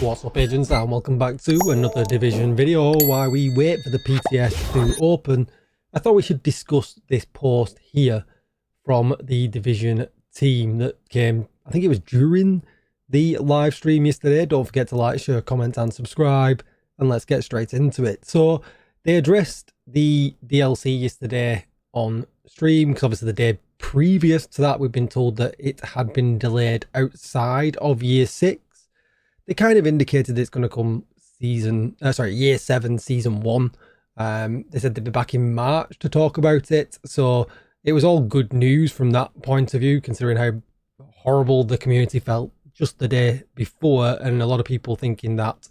What's up, agents, and welcome back to another Division video. While we wait for the PTS to open, I thought we should discuss this post here from the Division team that came, I think it was during the live stream yesterday. Don't forget to like, share, comment and subscribe, and let's get straight into it. So they addressed the DLC yesterday on stream, because obviously the day previous to that we've been told that it had been delayed outside of year 6. They kind of indicated it's going to come year 7, season 1. They said they'd be back in March to talk about it. So it was all good news from that point of view, considering how horrible the community felt just the day before, and a lot of people thinking that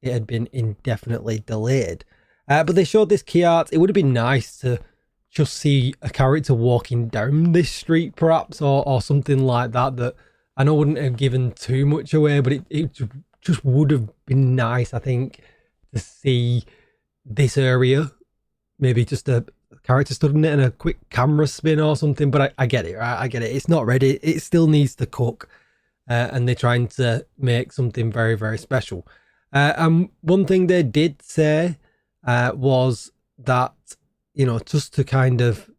it had been indefinitely delayed. But they showed this key art. It would have been nice to just see a character walking down this street, perhaps, or something like that, that I know wouldn't have given too much away, but it just would have been nice, I think, to see this area. Maybe just a character stood in it and a quick camera spin or something, but I get it, right? I get it. It's not ready. It still needs to cook, and they're trying to make something very, very special. And one thing they did say was that, you know, just to kind of,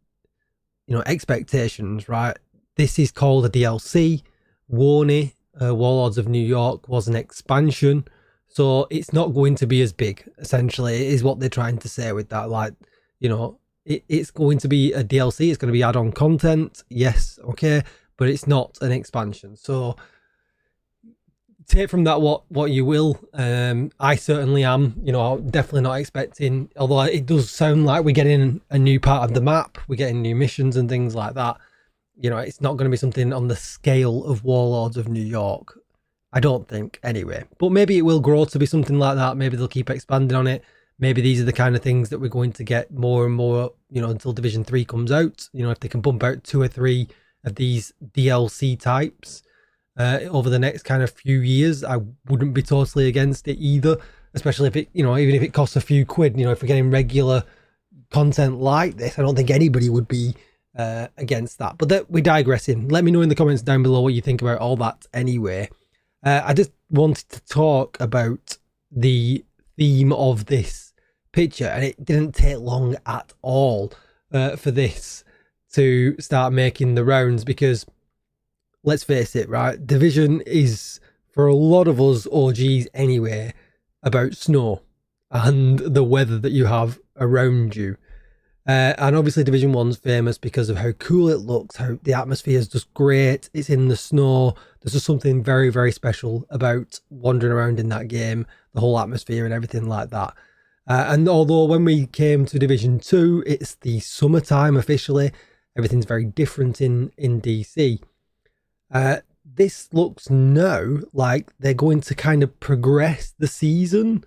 you know, expectations, right? This is called a DLC. Warney, Warlords of New York, was an expansion, so it's not going to be as big, essentially, is what they're trying to say with that. Like, you know, it's going to be a DLC, it's going to be add-on content, yes, okay, but it's not an expansion. So take from that what you will. I certainly am, you know, definitely not expecting, although it does sound like we're getting a new part of the map, we're getting new missions and things like that. You know, it's not going to be something on the scale of Warlords of New York, I don't think, anyway. But maybe it will grow to be something like that. Maybe they'll keep expanding on it. Maybe these are the kind of things that we're going to get more and more, you know, until Division 3 comes out. You know, if they can bump out 2 or 3 of these DLC types over the next kind of few years, I wouldn't be totally against it either. Especially if it, you know, even if it costs a few quid, you know, if we're getting regular content like this, I don't think anybody would be against that. But we're digressing. Let me know in the comments down below what you think about all that anyway. I just wanted to talk about the theme of this picture, and it didn't take long at all for this to start making the rounds, because let's face it, right, Division is, for a lot of us OGs anyway, about snow and the weather that you have around you. And obviously Division 1's famous because of how cool it looks, how the atmosphere is just great. It's in the snow. There's just something very, very special about wandering around in that game, the whole atmosphere and everything like that. And although when we came to Division 2, it's the summertime officially, everything's very different in DC. This looks now like they're going to kind of progress the season.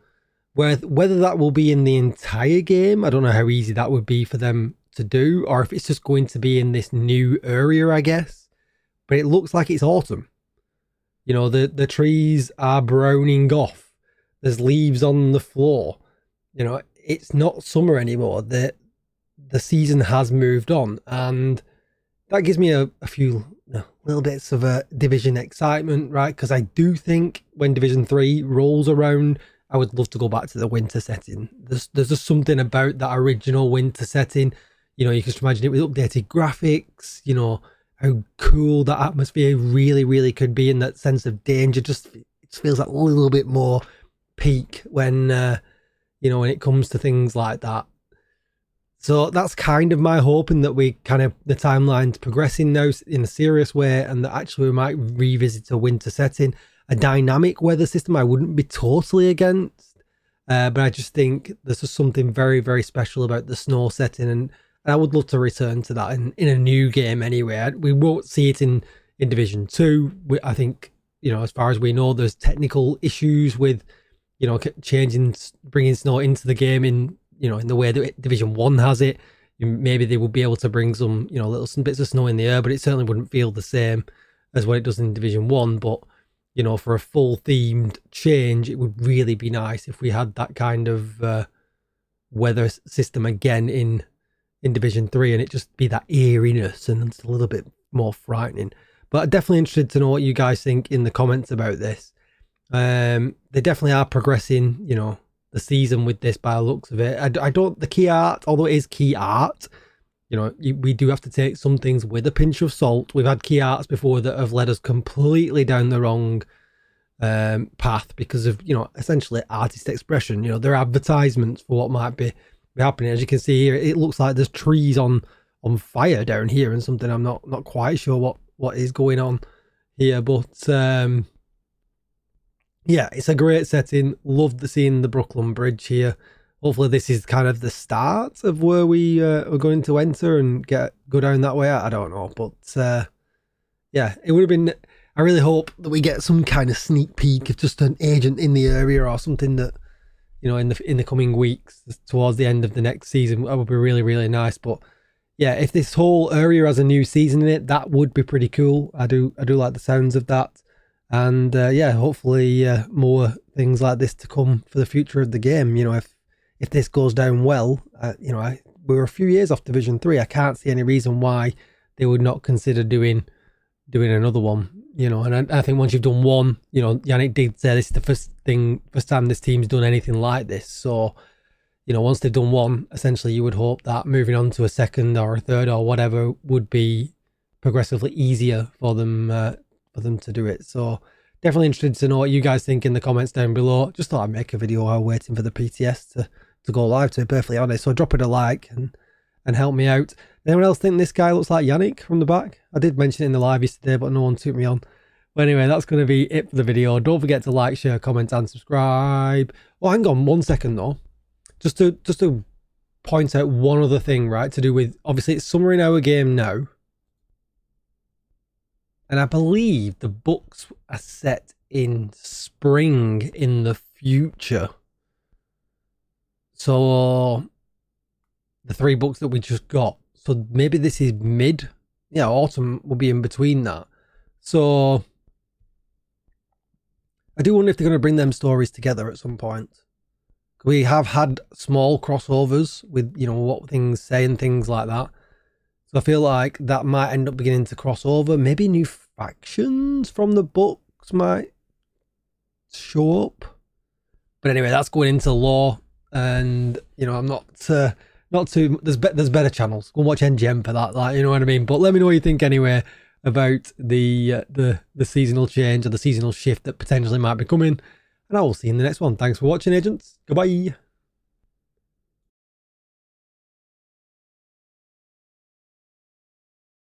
Whether that will be in the entire game, I don't know how easy that would be for them to do, or if it's just going to be in this new area, I guess. But it looks like it's autumn. You know, the trees are browning off. There's leaves on the floor. You know, it's not summer anymore. The season has moved on, and that gives me a few little bits of a Division excitement, right? Because I do think when Division 3 rolls around, I would love to go back to the winter setting. There's just something about that original winter setting. You know, you can just imagine it with updated graphics, you know, how cool that atmosphere really, really could be, and that sense of danger it just feels like a little bit more peak when, you know, when it comes to things like that. So that's kind of my hope, in that we kind of, the timeline's progressing now in a serious way, and that actually we might revisit a winter setting. A dynamic weather system I wouldn't be totally against, but I just think there's just something very, very special about the snow setting, and I would love to return to that in a new game anyway. We won't see it in Division 2. I think, you know, as far as we know, there's technical issues with, you know, bringing snow into the game in, you know, in the way that Division 1 has it. Maybe they would be able to bring some, you know, some bits of snow in the air, but it certainly wouldn't feel the same as what it does in Division 1. But you know, for a full themed change, it would really be nice if we had that kind of weather system again in Division 3, and it just be that eeriness and it's a little bit more frightening. But I'm definitely interested to know what you guys think in the comments about this. They definitely are progressing, you know, the season with this by the looks of it. I don't, the key art, although it is key art, you know, we do have to take some things with a pinch of salt. We've had key arts before that have led us completely down the wrong path because of, you know, essentially artist expression. You know, they're advertisements for what might be happening. As you can see here, it looks like there's trees on fire down here and something. I'm not quite sure what is going on here, but yeah, it's a great setting. Loved seeing the Brooklyn Bridge here. Hopefully this is kind of the start of where we are going to enter and go down that way. I don't know, but yeah, it would have been. I really hope that we get some kind of sneak peek of just an agent in the area or something that, you know, in the coming weeks towards the end of the next season. That would be really, really nice. But yeah, if this whole area has a new season in it, that would be pretty cool. I do like the sounds of that. And yeah, hopefully more things like this to come for the future of the game. You know, if this goes down well, you know, we're a few years off Division 3. I can't see any reason why they would not consider doing another one. You know, and I think once you've done one, you know, Yannick did say this is the first time this team's done anything like this. So, you know, once they've done one, essentially you would hope that moving on to a second or a third or whatever would be progressively easier for them to do it. So definitely interested to know what you guys think in the comments down below. Just thought I'd make a video while waiting for the PTS to go live, to be perfectly honest. So drop it a like and help me out. Anyone else think this guy looks like Yannick from the back? I did mention it in the live yesterday, but no one took me on. But anyway, that's going to be it for the video. Don't forget to like, share, comment, and subscribe. Oh, hang on 1 second though. Just to point out one other thing, right? To do with, obviously it's summer in our game now. And I believe the books are set in spring in the future. So the 3 books that we just got. So maybe this is mid. Yeah, autumn will be in between that. So I do wonder if they're going to bring them stories together at some point. We have had small crossovers with, you know, what things say and things like that. So I feel like that might end up beginning to cross over. Maybe new factions from the books might show up. But anyway, that's going into lore. And, you know, I'm not too, there's better channels. Go and watch NGM for that, like, you know what I mean? But let me know what you think anyway about the seasonal change or the seasonal shift that potentially might be coming. And I will see you in the next one. Thanks for watching, agents. Goodbye.